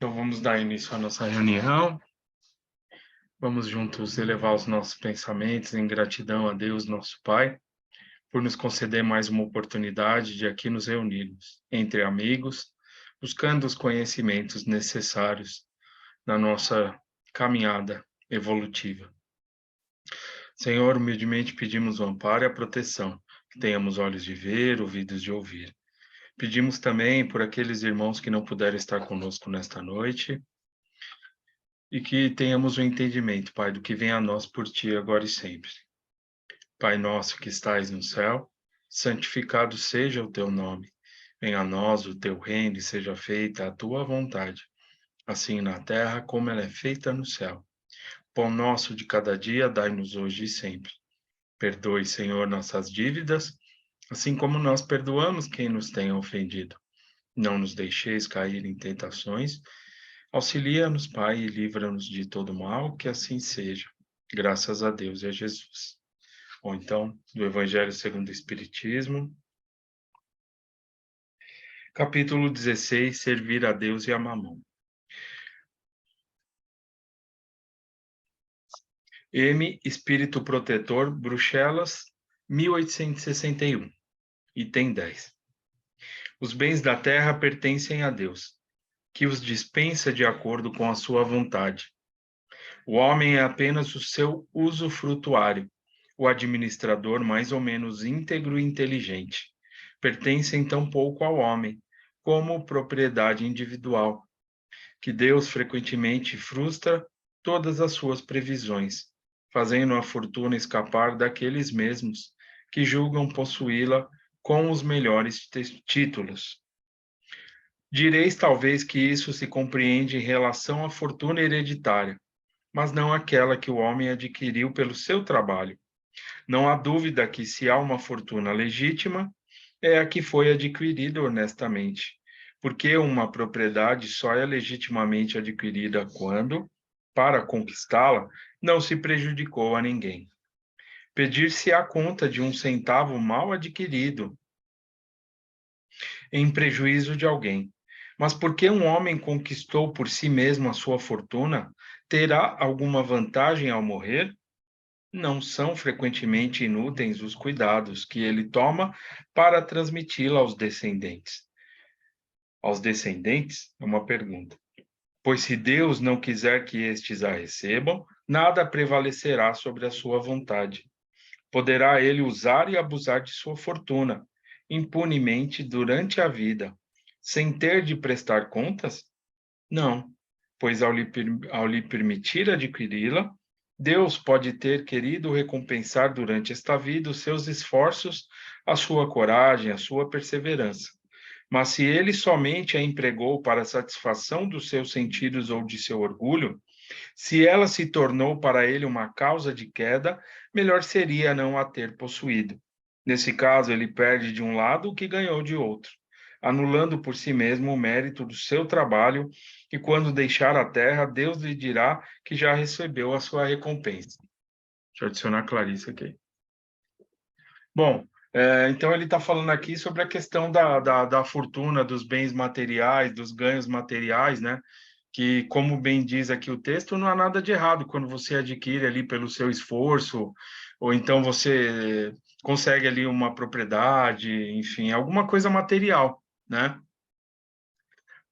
Então, vamos dar início à nossa reunião. Vamos juntos elevar os nossos pensamentos em gratidão a Deus, nosso Pai, por nos conceder mais uma oportunidade de aqui nos reunirmos, entre amigos, buscando os conhecimentos necessários na nossa caminhada evolutiva. Senhor, humildemente pedimos o amparo e a proteção, que tenhamos olhos de ver, ouvidos de ouvir. Pedimos também por aqueles irmãos que não puderam estar conosco nesta noite, e que tenhamos o entendimento, Pai, do que vem a nós por Ti agora e sempre. Pai nosso que estais no céu, santificado seja o Teu nome. Venha a nós o Teu reino e seja feita a Tua vontade, assim na terra como ela é feita no céu. Pão nosso de cada dia dai-nos hoje e sempre. Perdoe, Senhor, nossas dívidas, assim como nós perdoamos quem nos tem ofendido. Não nos deixeis cair em tentações. Auxilia-nos, Pai, e livra-nos de todo mal, que assim seja. Graças a Deus e a Jesus. Ou então, do Evangelho segundo o Espiritismo, capítulo 16, Servir a Deus e a Mamon. M. Espírito Protetor, Bruxelas, 1861. Item 10. Os bens da terra pertencem a Deus, que os dispensa de acordo com a sua vontade. O homem é apenas o seu usufrutuário, o administrador mais ou menos íntegro e inteligente. Pertencem tão pouco ao homem, como propriedade individual, que Deus frequentemente frustra todas as suas previsões, fazendo a fortuna escapar daqueles mesmos que julgam possuí-la com os melhores títulos. Direis talvez que isso se compreende em relação à fortuna hereditária, mas não aquela que o homem adquiriu pelo seu trabalho. Não há dúvida que, se há uma fortuna legítima, é a que foi adquirida honestamente, porque uma propriedade só é legitimamente adquirida quando, para conquistá-la, não se prejudicou a ninguém. Pedir-se a conta de um centavo mal adquirido em prejuízo de alguém. Mas porque um homem conquistou por si mesmo a sua fortuna, terá alguma vantagem ao morrer? Não são frequentemente inúteis os cuidados que ele toma para transmiti-la aos descendentes. Aos descendentes? É uma pergunta. Pois se Deus não quiser que estes a recebam, nada prevalecerá sobre a sua vontade. Poderá ele usar e abusar de sua fortuna, impunemente durante a vida, sem ter de prestar contas? Não, pois ao lhe permitir adquiri-la, Deus pode ter querido recompensar durante esta vida os seus esforços, a sua coragem, a sua perseverança. Mas se ele somente a empregou para a satisfação dos seus sentidos ou de seu orgulho, se ela se tornou para ele uma causa de queda, melhor seria não a ter possuído. Nesse caso, ele perde de um lado o que ganhou de outro, anulando por si mesmo o mérito do seu trabalho, e quando deixar a terra, Deus lhe dirá que já recebeu a sua recompensa. Deixa eu adicionar a Clarice aqui. Bom, então ele está falando aqui sobre a questão da fortuna, dos bens materiais, dos ganhos materiais, né? Que, como bem diz aqui o texto, não há nada de errado quando você adquire ali pelo seu esforço, ou então você consegue ali uma propriedade, enfim, alguma coisa material, né?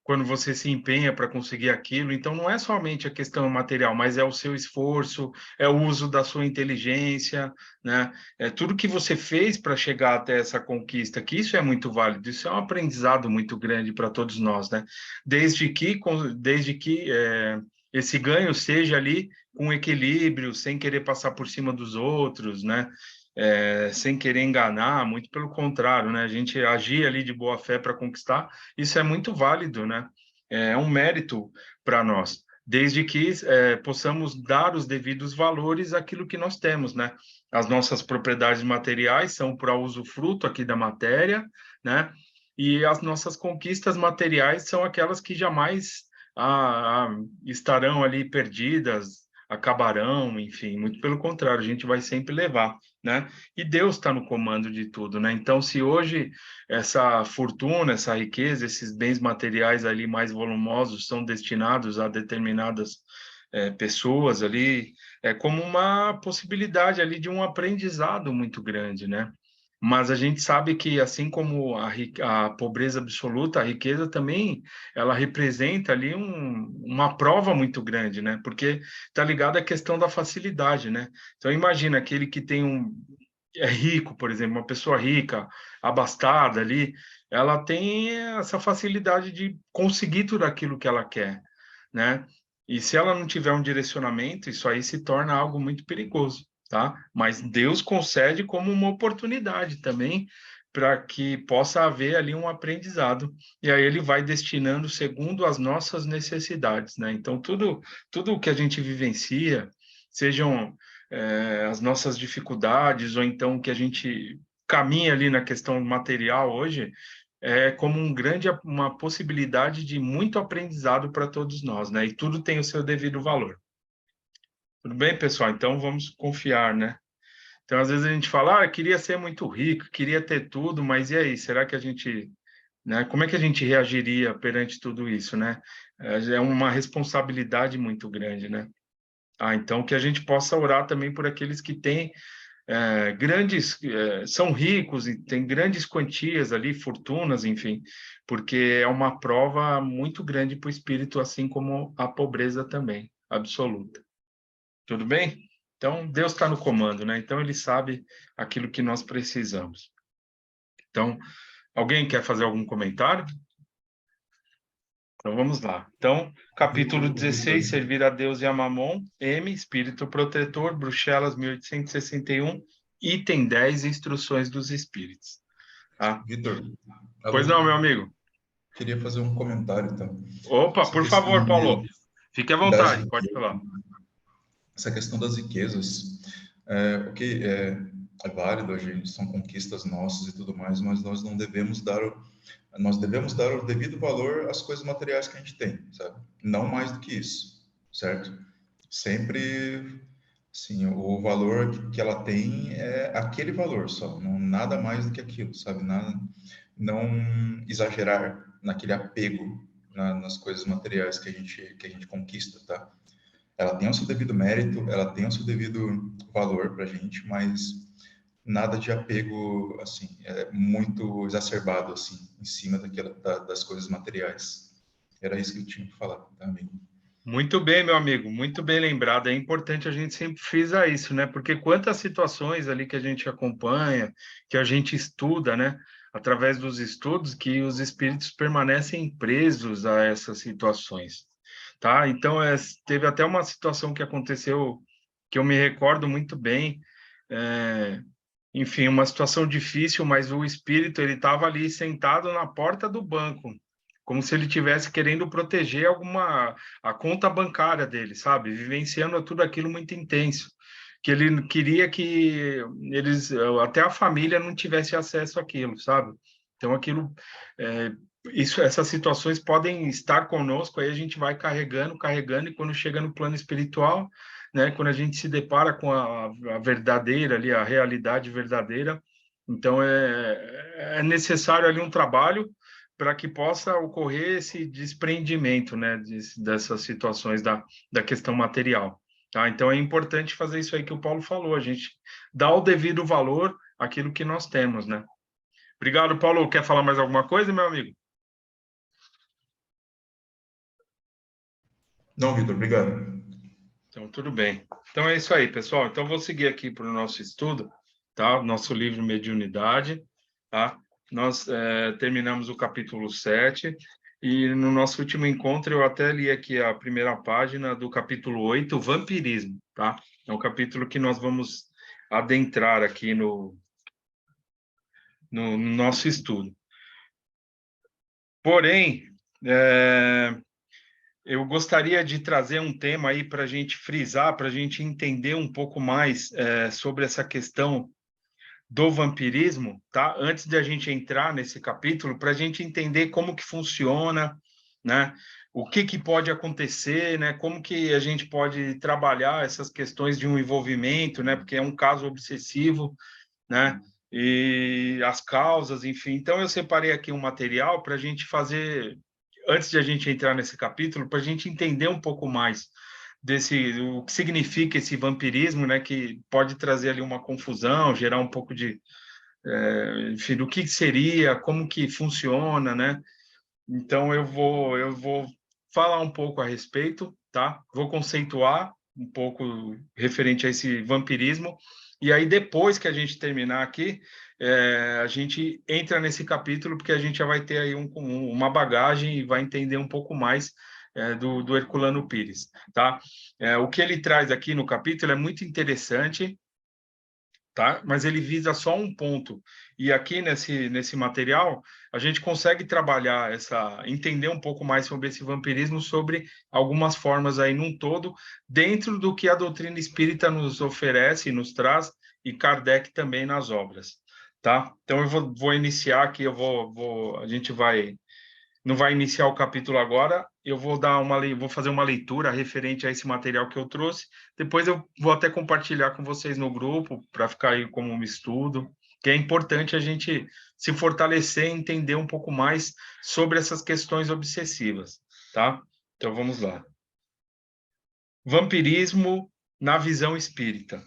Quando você se empenha para conseguir aquilo, então não é somente a questão material, mas é o seu esforço, é o uso da sua inteligência, né? É tudo que você fez para chegar até essa conquista, que isso é muito válido, isso é um aprendizado muito grande para todos nós, né? Desde que esse ganho seja ali com equilíbrio, sem querer passar por cima dos outros, né? Sem querer enganar, muito pelo contrário, né? A gente agir ali de boa fé para conquistar, isso é muito válido, né? É um mérito para nós, desde que possamos dar os devidos valores àquilo que nós temos, né? As nossas propriedades materiais são para usufruto aqui da matéria, né? E as nossas conquistas materiais são aquelas que jamais estarão ali perdidas, acabarão, enfim, muito pelo contrário, a gente vai sempre levar, né? E Deus está no comando de tudo, né? Então, se hoje essa fortuna, essa riqueza, esses bens materiais ali mais volumosos são destinados a determinadas pessoas ali, é como uma possibilidade ali de um aprendizado muito grande, né? Mas a gente sabe que, assim como a pobreza absoluta, a riqueza também, ela representa ali uma prova muito grande, né? Porque está ligado à questão da facilidade, né? Então, imagina aquele que é rico, por exemplo, uma pessoa rica, abastada ali, ela tem essa facilidade de conseguir tudo aquilo que ela quer, né? E se ela não tiver um direcionamento, isso aí se torna algo muito perigoso, tá? Mas Deus concede como uma oportunidade também para que possa haver ali um aprendizado. E aí ele vai destinando segundo as nossas necessidades, né? Então, tudo o que a gente vivencia, sejam as nossas dificuldades, ou então que a gente caminha ali na questão material hoje, é como uma possibilidade de muito aprendizado para todos nós, né? E tudo tem o seu devido valor. Tudo bem, pessoal? Então vamos confiar, né? Então, às vezes a gente fala, queria ser muito rico, queria ter tudo, mas e aí? Será que a gente, né? Como é que a gente reagiria perante tudo isso, né? É uma responsabilidade muito grande, né? Então que a gente possa orar também por aqueles que têm são ricos e têm grandes quantias ali, fortunas, enfim, porque é uma prova muito grande para o espírito, assim como a pobreza também, absoluta. Tudo bem? Então, Deus está no comando, né? Então, Ele sabe aquilo que nós precisamos. Então, alguém quer fazer algum comentário? Então, vamos lá. Então, capítulo 16, Servir a Deus e a Mamon, M, Espírito Protetor, Bruxelas, 1861, item 10, Instruções dos Espíritos. Tá? Vitor, Pois alô, não, meu amigo. queria fazer um comentário, então. Opa, Essa por questão favor, Paulo. Fique à das, vontade, pode falar. essa questão das riquezas, ok, é válido, a gente, são conquistas nossas e tudo mais, mas nós devemos dar o devido valor às coisas materiais que a gente tem, sabe? Não mais do que isso, certo? Sempre, sim, o valor que ela tem é aquele valor só, não nada mais do que aquilo, sabe? Nada, não exagerar naquele apego nas coisas materiais que a gente conquista, tá? Ela tem o seu devido mérito, ela tem o seu devido valor para a gente, mas nada de apego assim, muito exacerbado assim, em cima das coisas materiais. Era isso que eu tinha que falar, tá, amigo? Muito bem, meu amigo, muito bem lembrado. É importante a gente sempre frisar isso, né? Porque quantas situações ali que a gente acompanha, que a gente estuda, né? Através dos estudos, que os espíritos permanecem presos a essas situações, tá? Então, teve até uma situação que aconteceu que eu me recordo muito bem. é, Enfim, uma situação difícil, mas o espírito ele estava ali sentado na porta do banco, como se ele tivesse querendo proteger a conta bancária dele, sabe? Vivenciando tudo aquilo muito intenso, que ele queria que até a família não tivesse acesso àquilo, sabe? Então aquilo é, essas situações podem estar conosco, aí a gente vai carregando, carregando, e quando chega no plano espiritual, né, quando a gente se depara com a verdadeira ali, a realidade verdadeira, então é necessário ali um trabalho para que possa ocorrer esse desprendimento, né, dessas situações da questão material, tá? Então é importante fazer isso aí que o Paulo falou, a gente dá o devido valor àquilo que nós temos, né? Obrigado, Paulo. Quer falar mais alguma coisa, meu amigo? Não, Vitor, obrigado. Então, tudo bem. Então, é isso aí, pessoal. Então, vou seguir aqui para o nosso estudo, tá? Nosso livro Mediunidade, tá? Nós terminamos o capítulo 7 e no nosso último encontro eu até li aqui a primeira página do capítulo 8, Vampirismo, tá? É um capítulo que nós vamos adentrar aqui no nosso estudo. Porém, eu gostaria de trazer um tema aí para a gente frisar, para a gente entender um pouco mais sobre essa questão do vampirismo, tá? Antes de a gente entrar nesse capítulo, para a gente entender como que funciona, né? O que que pode acontecer, né? Como que a gente pode trabalhar essas questões de um envolvimento, né? Porque é um caso obsessivo, né? E as causas, enfim. Então, eu separei aqui um material para a gente fazer, antes de a gente entrar nesse capítulo, para a gente entender um pouco mais o que significa esse vampirismo, né? Que pode trazer ali uma confusão, gerar um pouco de, enfim, do que seria, como que funciona, né? Então, eu vou falar um pouco a respeito, tá? Vou conceituar um pouco referente a esse vampirismo, e aí depois que a gente terminar aqui, a gente entra nesse capítulo, porque a gente já vai ter aí uma bagagem e vai entender um pouco mais do Herculano Pires, tá? O que ele traz aqui no capítulo é muito interessante, tá? Mas ele visa só um ponto. E aqui nesse material, a gente consegue trabalhar entender um pouco mais sobre esse vampirismo, sobre algumas formas aí num todo, dentro do que a doutrina espírita nos oferece, nos traz, e Kardec também nas obras, tá? Então eu vou iniciar aqui, a gente não vai iniciar o capítulo agora, eu vou fazer uma leitura referente a esse material que eu trouxe. Depois eu vou até compartilhar com vocês no grupo, para ficar aí como um estudo, que é importante a gente se fortalecer e entender um pouco mais sobre essas questões obsessivas, tá? Então vamos lá. Vampirismo na visão espírita.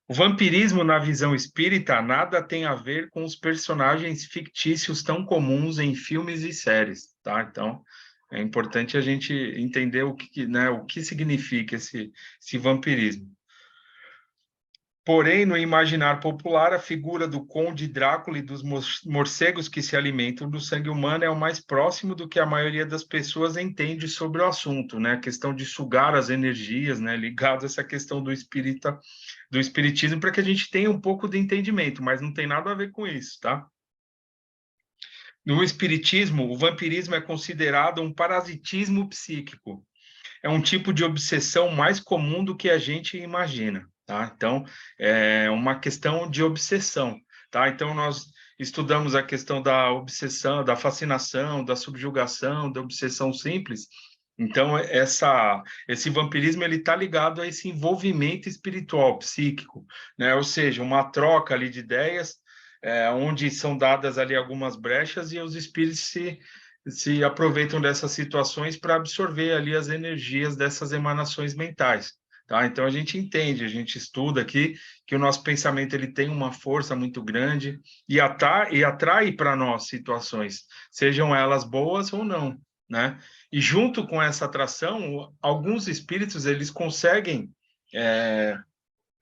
O vampirismo na visão espírita nada tem a ver com os personagens fictícios tão comuns em filmes e séries, tá? Então, é importante a gente entender né, o que significa esse vampirismo. Porém, no imaginário popular, a figura do Conde Drácula e dos morcegos que se alimentam do sangue humano é o mais próximo do que a maioria das pessoas entende sobre o assunto, né? A questão de sugar as energias, né? Ligado a essa questão do espiritismo, para que a gente tenha um pouco de entendimento, mas não tem nada a ver com isso, tá? No espiritismo, o vampirismo é considerado um parasitismo psíquico. É um tipo de obsessão mais comum do que a gente imagina, tá? Então, é uma questão de obsessão, tá? Então, nós estudamos a questão da obsessão, da fascinação, da subjugação, da obsessão simples. Então, esse vampirismo ele está ligado a esse envolvimento espiritual, psíquico, né? Ou seja, uma troca ali de ideias, onde são dadas ali algumas brechas e os espíritos se aproveitam dessas situações para absorver ali as energias dessas emanações mentais, tá? Então a gente entende, a gente estuda aqui que o nosso pensamento ele tem uma força muito grande e atrai para nós situações, sejam elas boas ou não, né? E junto com essa atração, alguns espíritos eles conseguem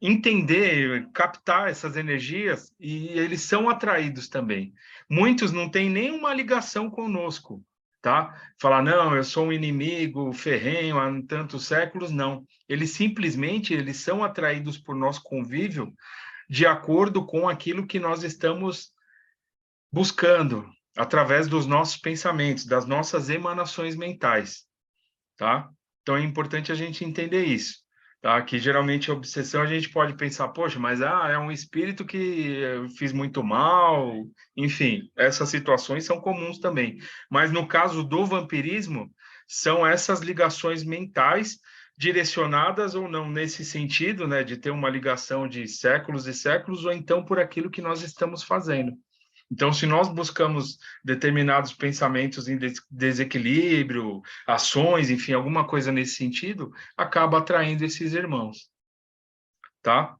entender, captar essas energias e eles são atraídos também. Muitos não têm nenhuma ligação conosco, tá? Falar, não, eu sou um inimigo ferrenho há tantos séculos, não. Eles são atraídos por nosso convívio de acordo com aquilo que nós estamos buscando, através dos nossos pensamentos, das nossas emanações mentais, tá? Então é importante a gente entender isso, tá? Que geralmente a obsessão a gente pode pensar, poxa, mas é um espírito que eu fiz muito mal, enfim, essas situações são comuns também. Mas no caso do vampirismo, são essas ligações mentais direcionadas ou não nesse sentido, né, de ter uma ligação de séculos e séculos, ou então por aquilo que nós estamos fazendo. Então, se nós buscamos determinados pensamentos em desequilíbrio, ações, enfim, alguma coisa nesse sentido, acaba atraindo esses irmãos, tá?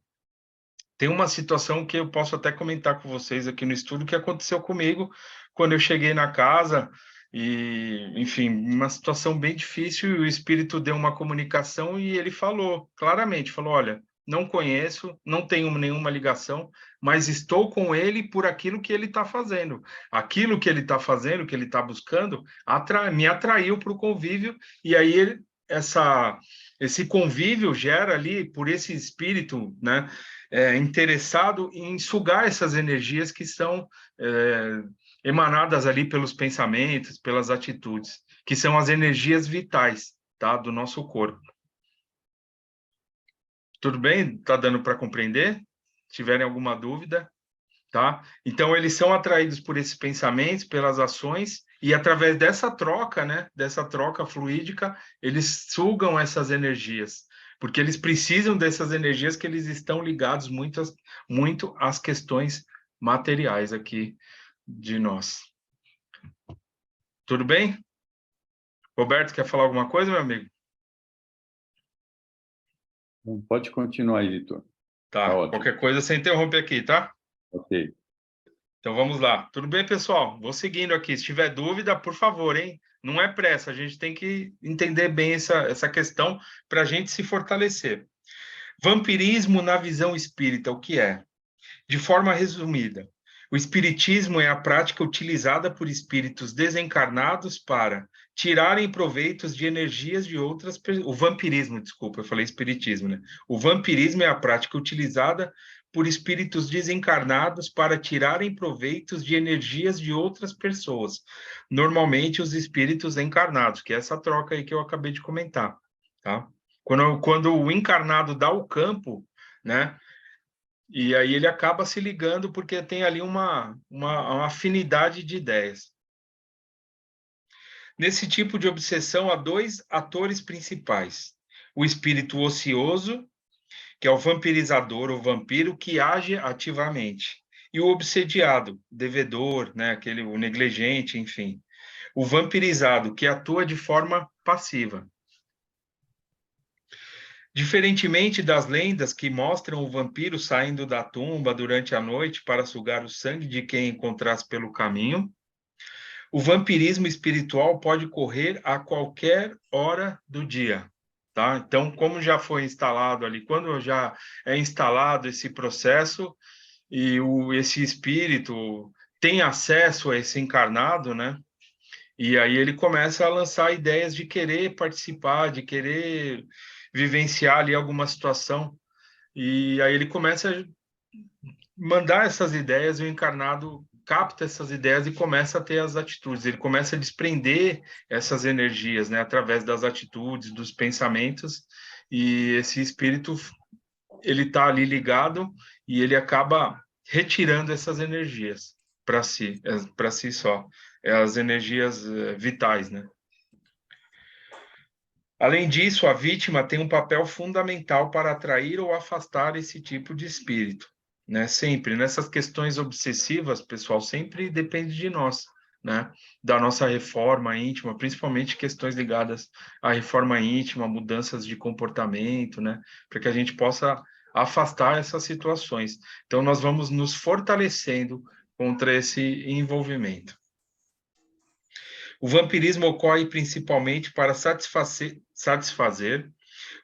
Tem uma situação que eu posso até comentar com vocês aqui no estudo que aconteceu comigo quando eu cheguei na casa e, enfim, uma situação bem difícil, e o espírito deu uma comunicação e ele falou claramente, falou, olha, não conheço, não tenho nenhuma ligação, mas estou com ele por aquilo que ele está fazendo. Aquilo que ele está fazendo, que ele está buscando, me atraiu para o convívio, e aí esse convívio gera ali, por esse espírito, né, interessado em sugar essas energias que são emanadas ali pelos pensamentos, pelas atitudes, que são as energias vitais, tá, do nosso corpo. Tudo bem? Tá dando para compreender? Se tiverem alguma dúvida, tá? Então, eles são atraídos por esses pensamentos, pelas ações, E através dessa troca, né, dessa troca fluídica, eles sugam essas energias, porque eles precisam dessas energias que eles estão ligados muito às questões materiais aqui de nós. Tudo bem? Roberto, quer falar alguma coisa, meu amigo? Pode continuar aí, Vitor. Tá, ótimo. qualquer coisa você interrompe aqui, tá? Ok. Então vamos lá. Tudo bem, pessoal? Vou seguindo aqui. Se tiver dúvida, por favor, hein? Não é pressa, a gente tem que entender bem essa questão para a gente se fortalecer. Vampirismo na visão espírita, o que é? De forma resumida, o espiritismo é a prática utilizada por espíritos desencarnados para tirarem proveitos de energias de outras pessoas. O vampirismo, desculpa, eu falei espiritismo, né? O vampirismo é a prática utilizada por espíritos desencarnados para tirarem proveitos de energias de outras pessoas. Normalmente os espíritos encarnados, que é essa troca aí que eu acabei de comentar, tá? Quando o encarnado dá o campo, né? E aí ele acaba se ligando porque tem ali uma afinidade de ideias. Nesse tipo de obsessão, há dois atores principais. O espírito ocioso, que é o vampirizador, o vampiro, que age ativamente. E o obsediado, devedor, né, o negligente, enfim. O vampirizado, que atua de forma passiva. Diferentemente das lendas que mostram o vampiro saindo da tumba durante a noite para sugar o sangue de quem encontrasse pelo caminho, o vampirismo espiritual pode ocorrer a qualquer hora do dia. Tá? Então, como já foi instalado ali, quando já é instalado esse processo e esse espírito tem acesso a esse encarnado, né? E aí ele começa a lançar ideias de querer participar, de querer vivenciar ali alguma situação. E aí ele começa a mandar essas ideias, e o encarnado capta essas ideias e começa a ter as atitudes. Ele começa a desprender essas energias, né, através das atitudes, dos pensamentos. E esse espírito, ele está ali ligado e ele acaba retirando essas energias para si só. É as energias vitais, né? Além disso, a vítima tem um papel fundamental para atrair ou afastar esse tipo de espírito, né? Sempre nessas questões obsessivas, pessoal, sempre depende de nós, né? Da nossa reforma íntima, principalmente questões ligadas à reforma íntima, mudanças de comportamento, né? Para que a gente possa afastar essas situações. Então, nós vamos nos fortalecendo contra esse envolvimento. O vampirismo ocorre principalmente para satisfazer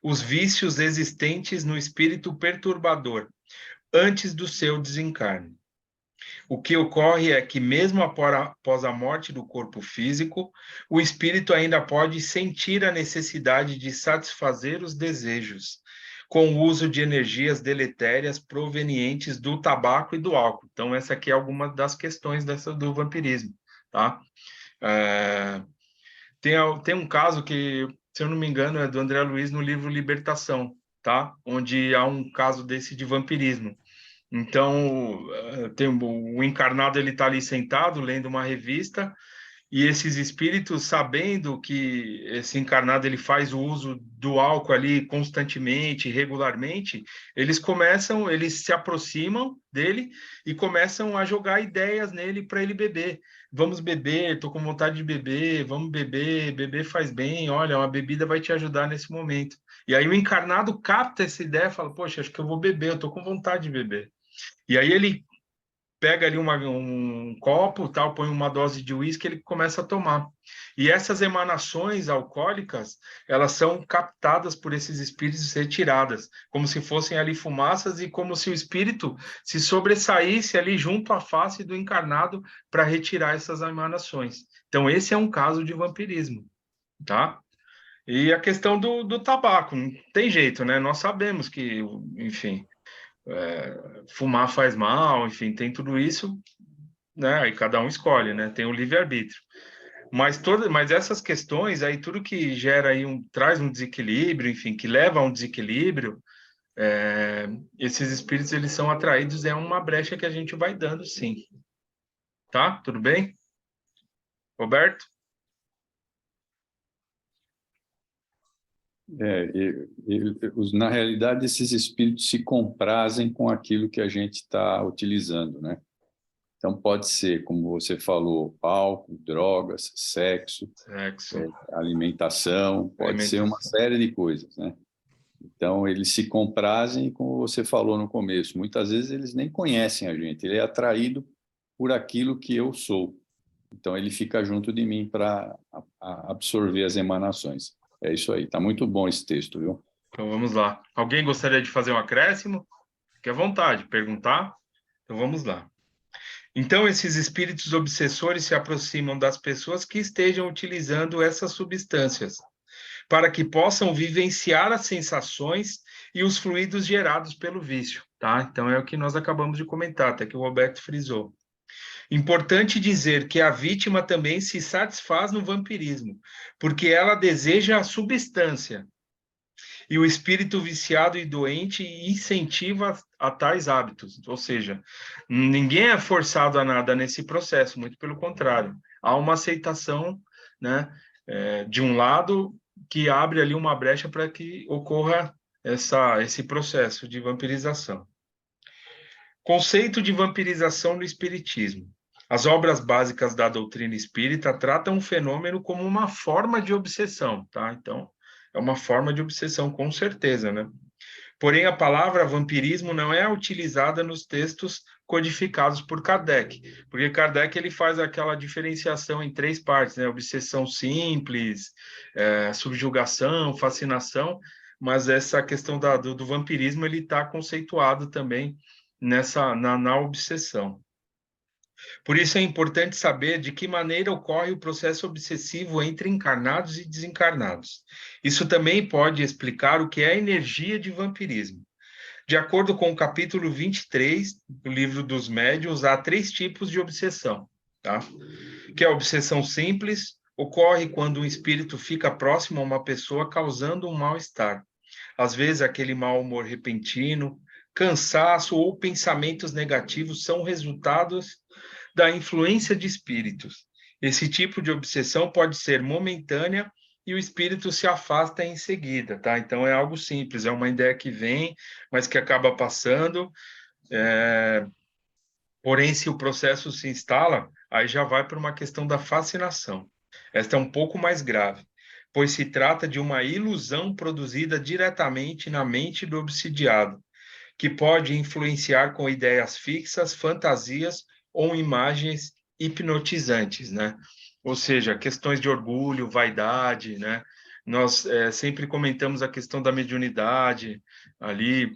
os vícios existentes no espírito perturbador antes do seu desencarne. O que ocorre é que, mesmo após a morte do corpo físico, o espírito ainda pode sentir a necessidade de satisfazer os desejos, com o uso de energias deletérias provenientes do tabaco e do álcool. Então, essa aqui é alguma das questões do vampirismo, tá? É, tem um caso que, se eu não me engano, é do André Luiz no livro Libertação, tá? Onde há um caso desse de vampirismo. Então, tem o encarnado, ele está ali sentado, lendo uma revista, e esses espíritos, sabendo que esse encarnado ele faz o uso do álcool ali constantemente, regularmente, eles se aproximam dele e começam a jogar ideias nele para ele beber. Vamos beber, estou com vontade de beber, vamos beber, beber faz bem, olha, uma bebida vai te ajudar nesse momento. E aí o encarnado capta essa ideia e fala, poxa, acho que eu vou beber, eu estou com vontade de beber. E aí ele pega ali um copo, tal, põe uma dose de uísque, ele começa a tomar. E essas emanações alcoólicas, elas são captadas por esses espíritos retiradas, como se fossem ali fumaças e como se o espírito se sobressaísse ali junto à face do encarnado para retirar essas emanações. Então, esse é um caso de vampirismo, tá? E a questão do tabaco, não tem jeito, né? Nós sabemos que, enfim, fumar faz mal, enfim, tem tudo isso, né? Aí cada um escolhe, né? Tem o livre-arbítrio. Mas essas questões aí, tudo que gera aí traz um desequilíbrio, enfim, que leva a um desequilíbrio, esses espíritos eles são atraídos, é uma brecha que a gente vai dando, sim. Tá? Tudo bem? Roberto? Na realidade, esses espíritos se comprazem com aquilo que a gente está utilizando, né? Então, pode ser, como você falou, álcool, drogas, sexo, alimentação, pode ser uma série de coisas, né? Então, eles se comprazem, como você falou no começo, muitas vezes eles nem conhecem a gente, ele é atraído por aquilo que eu sou. Então, ele fica junto de mim para absorver as emanações. É isso aí, tá muito bom esse texto, viu? Então, vamos lá. Alguém gostaria de fazer um acréscimo? Fique à vontade, perguntar? Então, vamos lá. Então, esses espíritos obsessores se aproximam das pessoas que estejam utilizando essas substâncias, para que possam vivenciar as sensações e os fluidos gerados pelo vício, tá? Então, é o que nós acabamos de comentar, até que o Roberto frisou. Importante dizer que a vítima também se satisfaz no vampirismo, porque ela deseja a substância, e o espírito viciado e doente incentiva a tais hábitos. Ou seja, ninguém é forçado a nada nesse processo, muito pelo contrário. Há uma aceitação, né, de um lado que abre ali uma brecha para que ocorra esse processo de vampirização. Conceito de vampirização no espiritismo. As obras básicas da doutrina espírita tratam o fenômeno como uma forma de obsessão, tá? Então, é uma forma de obsessão, com certeza, né? Porém, a palavra vampirismo não é utilizada nos textos codificados por Kardec, porque Kardec ele faz aquela diferenciação em 3 partes, né? Obsessão simples, subjugação, fascinação, mas essa questão do vampirismo ele está conceituado também na obsessão. Por isso é importante saber de que maneira ocorre o processo obsessivo entre encarnados e desencarnados. Isso também pode explicar o que é a energia de vampirismo. De acordo com o capítulo 23 do livro dos médiuns, há 3 tipos de obsessão, tá? Que é a obsessão simples, ocorre quando um espírito fica próximo a uma pessoa causando um mal-estar. Às vezes, aquele mau humor repentino, cansaço ou pensamentos negativos são resultados da influência de espíritos. Esse tipo de obsessão pode ser momentânea e o espírito se afasta em seguida, tá? Então é algo simples, é uma ideia que vem, mas que acaba passando. Porém, se o processo se instala, aí já vai para uma questão da fascinação. Esta é um pouco mais grave, pois se trata de uma ilusão produzida diretamente na mente do obsidiado, que pode influenciar com ideias fixas, fantasias ou imagens hipnotizantes, né? Ou seja, questões de orgulho, vaidade, né? Nós sempre comentamos a questão da mediunidade ali,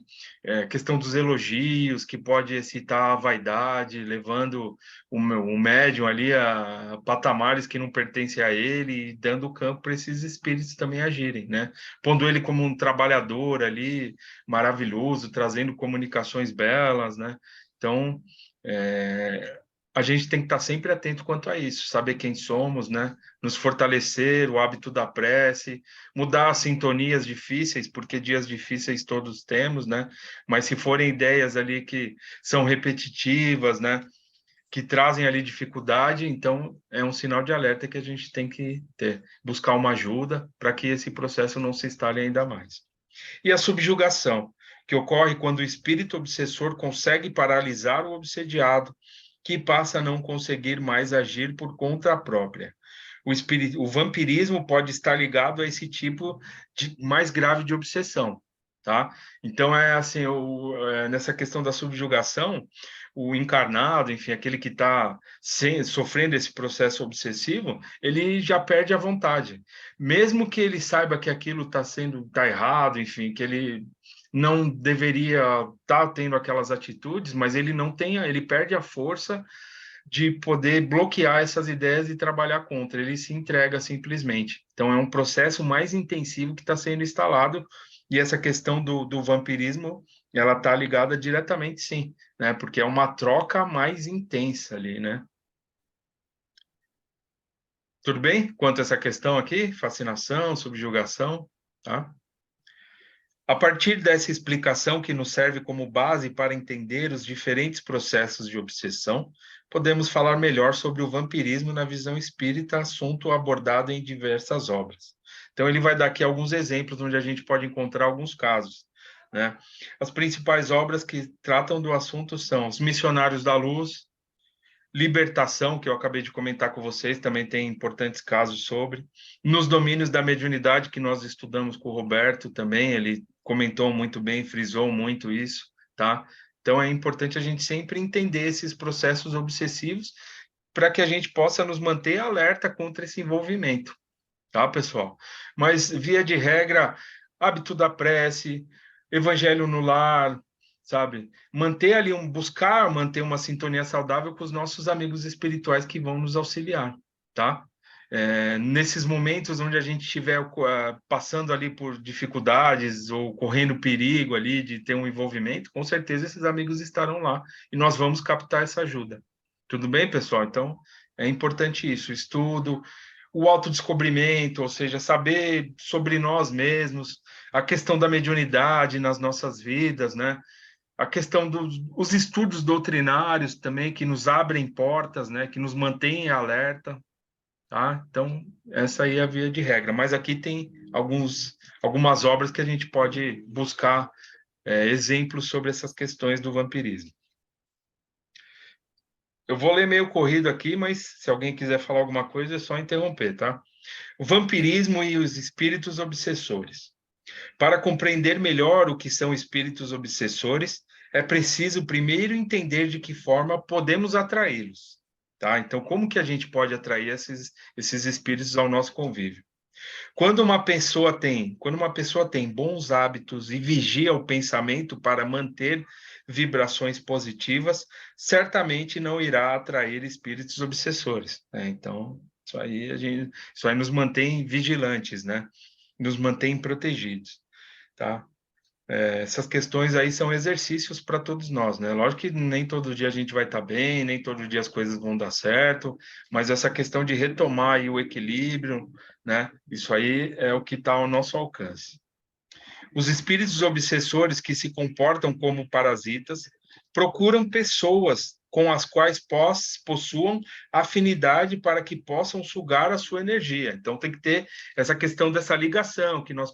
questão dos elogios, que pode excitar a vaidade, levando o médium ali a patamares que não pertencem a ele e dando campo para esses espíritos também agirem, né? Pondo ele como um trabalhador ali, maravilhoso, trazendo comunicações belas, né? Então, a gente tem que estar sempre atento quanto a isso, saber quem somos, né? Nos fortalecer, o hábito da prece, mudar as sintonias difíceis, porque dias difíceis todos temos, né? Mas se forem ideias ali que são repetitivas, né? Que trazem ali dificuldade, então é um sinal de alerta que a gente tem que ter, buscar uma ajuda para que esse processo não se instale ainda mais. E a subjugação, que ocorre quando o espírito obsessor consegue paralisar o obsediado, que passa a não conseguir mais agir por conta própria. O vampirismo pode estar ligado a esse tipo de mais grave de obsessão, tá? Então é assim, nessa questão da subjugação, o encarnado, enfim, aquele que está sofrendo esse processo obsessivo, ele já perde a vontade, mesmo que ele saiba que aquilo tá errado, enfim, que ele não deveria estar tendo aquelas atitudes, mas ele perde a força de poder bloquear essas ideias e trabalhar contra, ele se entrega simplesmente. Então é um processo mais intensivo que está sendo instalado, e essa questão do vampirismo, ela está ligada diretamente, sim, né? Porque é uma troca mais intensa ali, né? Tudo bem? Quanto a essa questão aqui, fascinação, subjugação, tá? A partir dessa explicação que nos serve como base para entender os diferentes processos de obsessão, podemos falar melhor sobre o vampirismo na visão espírita, assunto abordado em diversas obras. Então, ele vai dar aqui alguns exemplos onde a gente pode encontrar alguns casos, né? As principais obras que tratam do assunto são Os Missionários da Luz, Libertação, que eu acabei de comentar com vocês, também tem importantes casos sobre. Nos domínios da mediunidade, que nós estudamos com o Roberto também, ele comentou muito bem, frisou muito isso, tá? Então, é importante a gente sempre entender esses processos obsessivos para que a gente possa nos manter alerta contra esse envolvimento, tá, pessoal? Mas, via de regra, hábito da prece, evangelho no lar, sabe? Manter ali buscar manter uma sintonia saudável com os nossos amigos espirituais que vão nos auxiliar, tá? Nesses momentos onde a gente estiver passando ali por dificuldades ou correndo perigo ali de ter um envolvimento, com certeza esses amigos estarão lá e nós vamos captar essa ajuda. Tudo bem, pessoal? Então, é importante isso, o estudo, o autodescobrimento, ou seja, saber sobre nós mesmos, a questão da mediunidade nas nossas vidas, né? A questão dos estudos doutrinários também, que nos abrem portas, né? Que nos mantêm alerta, tá? Então, essa aí é a via de regra. Mas aqui tem algumas obras que a gente pode buscar exemplos sobre essas questões do vampirismo. Eu vou ler meio corrido aqui, mas se alguém quiser falar alguma coisa, é só interromper, tá? O vampirismo e os espíritos obsessores. Para compreender melhor o que são espíritos obsessores, é preciso primeiro entender de que forma podemos atraí-los, tá? Então, como que a gente pode atrair esses espíritos ao nosso convívio? Quando uma pessoa tem bons hábitos e vigia o pensamento para manter vibrações positivas, certamente não irá atrair espíritos obsessores, né? Então, isso aí nos mantém vigilantes, né? Nos mantém protegidos, tá? Essas questões aí são exercícios para todos nós, né? Lógico que nem todo dia a gente vai estar bem, nem todo dia as coisas vão dar certo, mas essa questão de retomar aí o equilíbrio, né? Isso aí é o que está ao nosso alcance. Os espíritos obsessores que se comportam como parasitas procuram pessoas com as quais possuam afinidade para que possam sugar a sua energia. Então, tem que ter essa questão dessa ligação que nós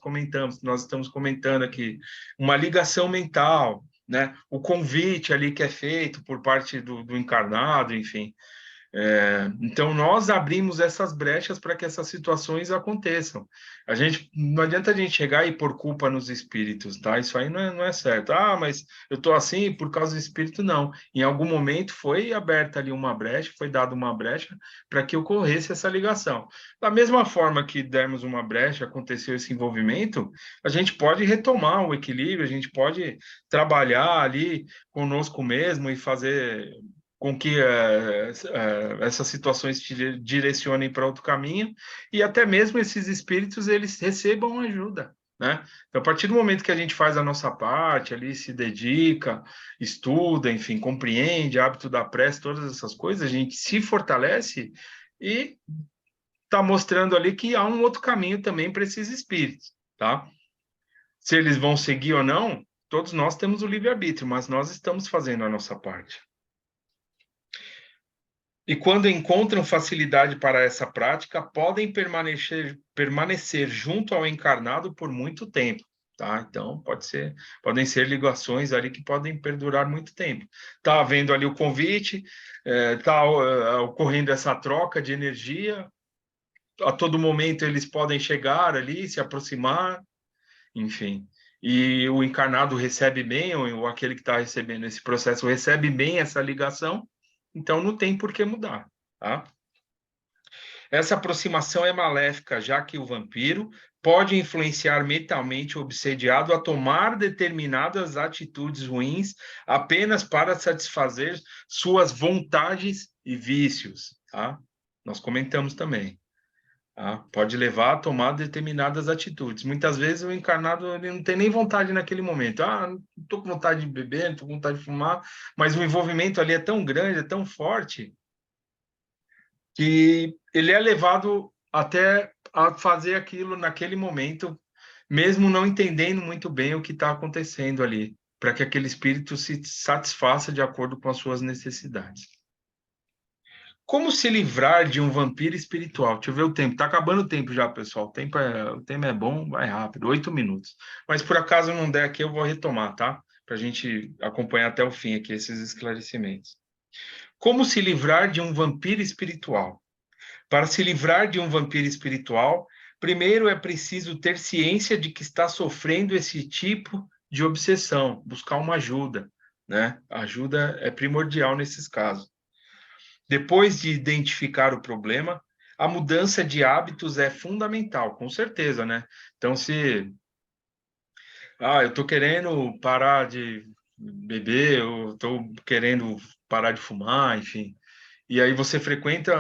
estamos comentando aqui, uma ligação mental, né? O convite ali que é feito por parte do encarnado, enfim. Então, nós abrimos essas brechas para que essas situações aconteçam. Não adianta a gente chegar e pôr culpa nos espíritos, tá? Isso aí não é certo. Ah, mas eu estou assim por causa do espírito, não. Em algum momento foi aberta ali uma brecha, foi dada uma brecha para que ocorresse essa ligação. Da mesma forma que demos uma brecha, aconteceu esse envolvimento, a gente pode retomar o equilíbrio, a gente pode trabalhar ali conosco mesmo e fazer com que essas situações te direcionem para outro caminho e até mesmo esses espíritos eles recebam ajuda, né? Então, a partir do momento que a gente faz a nossa parte ali, se dedica, estuda, enfim, compreende, hábito da prece, todas essas coisas, a gente se fortalece e está mostrando ali que há um outro caminho também para esses espíritos, tá? Se eles vão seguir ou não, todos nós temos o livre-arbítrio, mas nós estamos fazendo a nossa parte. E quando encontram facilidade para essa prática, podem permanecer junto ao encarnado por muito tempo, tá? Então, podem ser ligações ali que podem perdurar muito tempo. Está havendo ali o convite, está ocorrendo essa troca de energia, a todo momento eles podem chegar ali, se aproximar, enfim. E o encarnado recebe bem, ou aquele que está recebendo esse processo recebe bem essa ligação, então não tem por que mudar, tá? Essa aproximação é maléfica, já que o vampiro pode influenciar mentalmente o obsediado a tomar determinadas atitudes ruins apenas para satisfazer suas vontades e vícios, tá? Nós comentamos também. Tá? Pode levar a tomar determinadas atitudes. Muitas vezes o encarnado ele não tem nem vontade naquele momento. Ah, não estou com vontade de beber, não estou com vontade de fumar, mas o envolvimento ali é tão grande, é tão forte, que ele é levado até a fazer aquilo naquele momento, mesmo não entendendo muito bem o que está acontecendo ali, para que aquele espírito se satisfaça de acordo com as suas necessidades. Como se livrar de um vampiro espiritual? Deixa eu ver o tempo. Está acabando o tempo já, pessoal. O tempo é bom, vai rápido, 8 minutos. Mas por acaso não der aqui, eu vou retomar, tá? Para a gente acompanhar até o fim aqui esses esclarecimentos. Como se livrar de um vampiro espiritual? Para se livrar de um vampiro espiritual, primeiro é preciso ter ciência de que está sofrendo esse tipo de obsessão, buscar uma ajuda, né? A ajuda é primordial nesses casos. Depois de identificar o problema, a mudança de hábitos é fundamental, com certeza, né? Então, eu estou querendo parar de beber, eu estou querendo parar de fumar, enfim. E aí você frequenta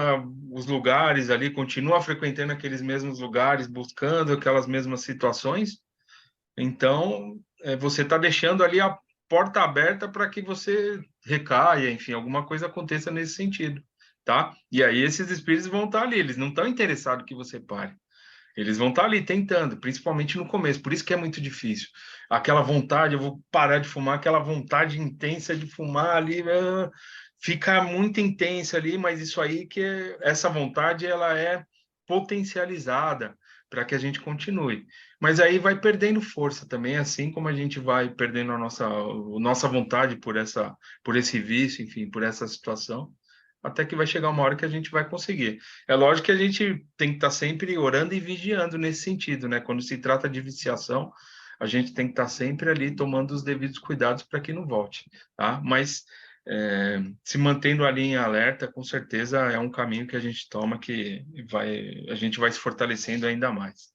os lugares ali, continua frequentando aqueles mesmos lugares, buscando aquelas mesmas situações. Então, você está deixando ali a porta aberta para que você recaia, enfim, alguma coisa aconteça nesse sentido, tá? E aí esses espíritos vão estar ali, eles não estão interessados que você pare. Eles vão estar ali tentando, principalmente no começo, por isso que é muito difícil. Aquela vontade, eu vou parar de fumar, aquela vontade intensa de fumar ali, fica muito intensa ali, mas isso aí essa vontade ela é potencializada para que a gente continue. Mas aí vai perdendo força também, assim como a gente vai perdendo a nossa vontade por esse vício, enfim, por essa situação, até que vai chegar uma hora que a gente vai conseguir. É lógico que a gente tem que estar sempre orando e vigiando nesse sentido, né? Quando se trata de viciação, a gente tem que estar sempre ali tomando os devidos cuidados para que não volte, tá? Mas se mantendo ali em alerta, com certeza é um caminho que a gente toma que a gente vai se fortalecendo ainda mais.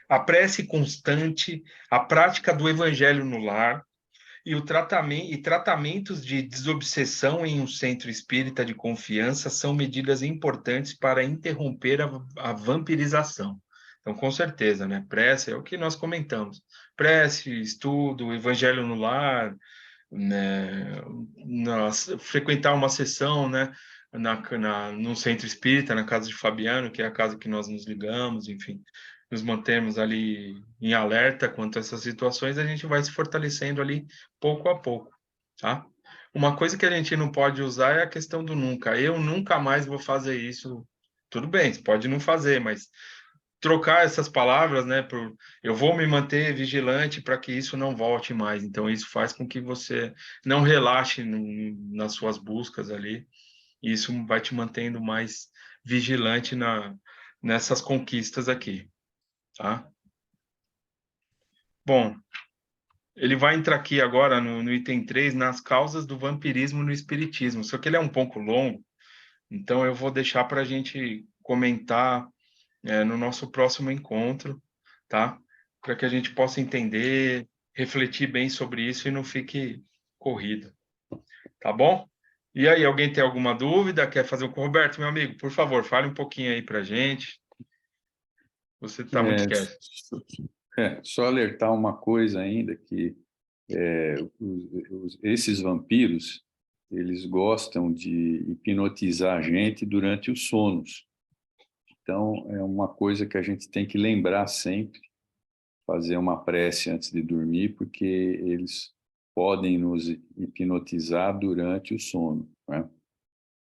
A prece constante, a prática do evangelho no lar, e tratamentos de desobsessão em um centro espírita de confiança são medidas importantes para interromper a vampirização. Então, com certeza, né? Prece é o que nós comentamos. Prece, estudo, evangelho no lar, né? Frequentar uma sessão, né? No centro espírita, na casa de Fabiano, que é a casa que nós nos ligamos, enfim, nos mantemos ali em alerta quanto a essas situações, a gente vai se fortalecendo ali pouco a pouco, tá? Uma coisa que a gente não pode usar é a questão do nunca. Eu nunca mais vou fazer isso. Tudo bem, você pode não fazer, mas trocar essas palavras, né, por eu vou me manter vigilante para que isso não volte mais. Então, isso faz com que você não relaxe nas suas buscas ali, e isso vai te mantendo mais vigilante nessas conquistas aqui, tá? Bom, ele vai entrar aqui agora no item 3, nas causas do vampirismo no espiritismo, só que ele é um pouco longo, então eu vou deixar para a gente comentar no nosso próximo encontro, tá? Para que a gente possa entender, refletir bem sobre isso e não fique corrido, tá bom? E aí, alguém tem alguma dúvida? Quer fazer o Roberto, meu amigo, por favor, fale um pouquinho aí para a gente. Você está muito quieto. Só alertar uma coisa ainda, que esses vampiros, eles gostam de hipnotizar a gente durante os sonos. Então, é uma coisa que a gente tem que lembrar sempre, fazer uma prece antes de dormir, porque eles podem nos hipnotizar durante o sono, né?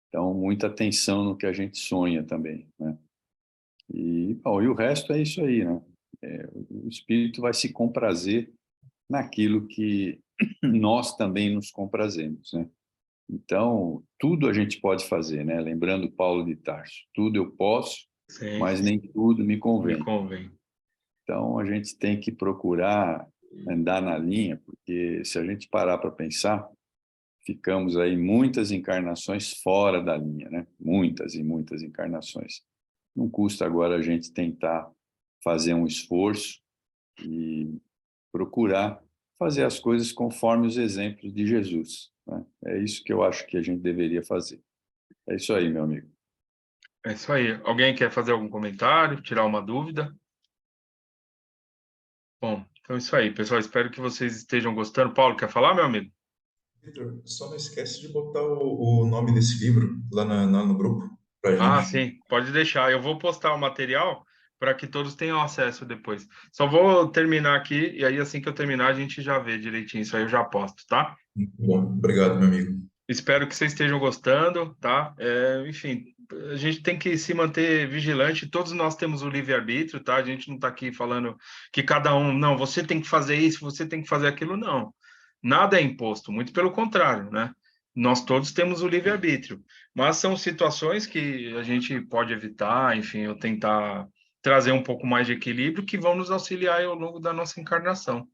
Então, muita atenção no que a gente sonha também, né? E o resto é isso aí, né? O espírito vai se comprazer naquilo que nós também nos comprazemos, né? Então, tudo a gente pode fazer, né? Lembrando Paulo de Tarso, tudo eu posso, Sim, mas nem tudo me me convém. convém. Então, a gente tem que procurar andar na linha, porque se a gente parar para pensar, ficamos aí muitas encarnações fora da linha, né? Muitas e muitas encarnações. Não custa agora a gente tentar fazer um esforço e procurar fazer as coisas conforme os exemplos de Jesus, né? É isso que eu acho que a gente deveria fazer. É isso aí, meu amigo. É isso aí. Alguém quer fazer algum comentário, tirar uma dúvida? Bom, então é isso aí, pessoal. Espero que vocês estejam gostando. Paulo, quer falar, meu amigo? Vitor, só não esquece de botar o nome desse livro lá no grupo pra Ah, gente. sim, pode deixar. Eu vou postar o material para que todos tenham acesso depois. Só vou terminar aqui, e aí assim que eu terminar, a gente já vê direitinho, isso aí eu já posto, tá? Muito bom. Obrigado, meu amigo. Espero que vocês estejam gostando, tá? Enfim, a gente tem que se manter vigilante, todos nós temos o livre-arbítrio, tá? A gente não está aqui falando que cada um, não, você tem que fazer isso, você tem que fazer aquilo, não. Nada é imposto, muito pelo contrário, né? Nós todos temos o livre-arbítrio, mas são situações que a gente pode evitar, enfim, eu tentar trazer um pouco mais de equilíbrio que vão nos auxiliar ao longo da nossa encarnação.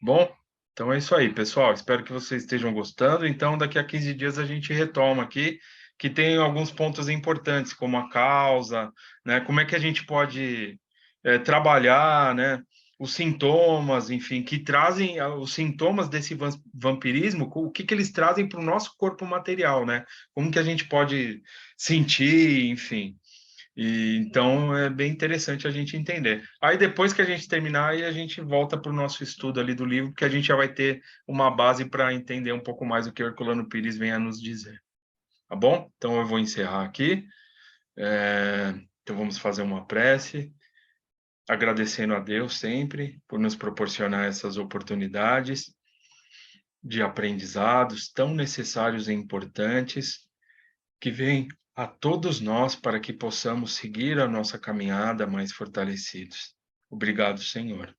Bom, então é isso aí, pessoal. Espero que vocês estejam gostando. Então, daqui a 15 dias a gente retoma aqui, que tem alguns pontos importantes, como a causa, né? Como é que a gente pode trabalhar, né? Os sintomas, enfim, que trazem os sintomas desse vampirismo, o que eles trazem para o nosso corpo material, né? Como que a gente pode sentir, enfim. E, então é bem interessante a gente entender. Aí depois que a gente terminar, aí a gente volta para o nosso estudo ali do livro, que a gente já vai ter uma base para entender um pouco mais o que o Herculano Pires vem a nos dizer. Tá bom? Então eu vou encerrar aqui. Então vamos fazer uma prece, agradecendo a Deus sempre por nos proporcionar essas oportunidades de aprendizados tão necessários e importantes que vêm a todos nós para que possamos seguir a nossa caminhada mais fortalecidos. Obrigado, Senhor.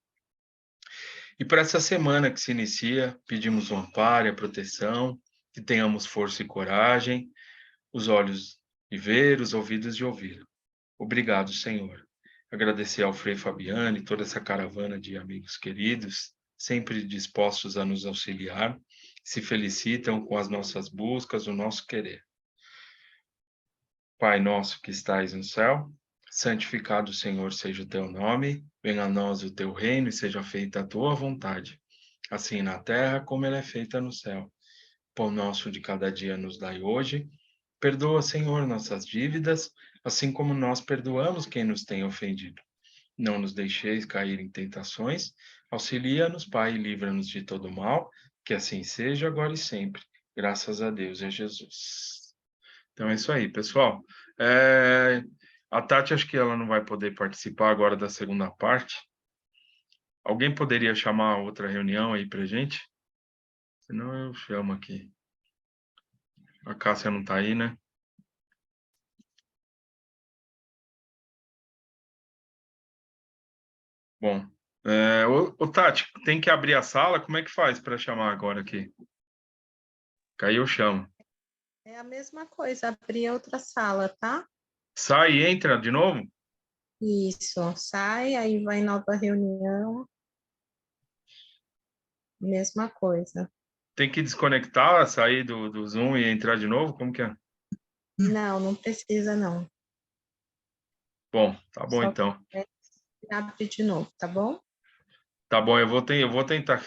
E para essa semana que se inicia, pedimos o amparo e a proteção, que tenhamos força e coragem, os olhos de ver, os ouvidos de ouvir. Obrigado, Senhor. Agradecer ao Frei Fabiano e toda essa caravana de amigos queridos, sempre dispostos a nos auxiliar, se felicitam com as nossas buscas, o nosso querer. Pai nosso que estais no céu, santificado, Senhor, seja o teu nome, venha a nós o teu reino e seja feita a tua vontade, assim na terra como ela é feita no céu. Pão nosso de cada dia nos dai hoje. Perdoa, Senhor, nossas dívidas, assim como nós perdoamos quem nos tem ofendido. Não nos deixeis cair em tentações, auxilia-nos, Pai, e livra-nos de todo mal, que assim seja agora e sempre. Graças a Deus e a Jesus. Então é isso aí, pessoal. A Tati, acho que ela não vai poder participar agora da segunda parte. Alguém poderia chamar outra reunião aí pra gente? Senão eu chamo aqui. A Cássia não tá aí, né? Bom. Ô, Tati, tem que abrir a sala? Como é que faz para chamar agora aqui? Que aí eu chamo. É a mesma coisa, abrir outra sala, tá? Sai e entra de novo? Isso, sai, aí vai nova reunião, mesma coisa. Tem que desconectar, sair do Zoom e entrar de novo? Como que é? Não, não precisa não. Bom, tá bom Só então. abre de novo, tá bom? Tá bom, eu vou tentar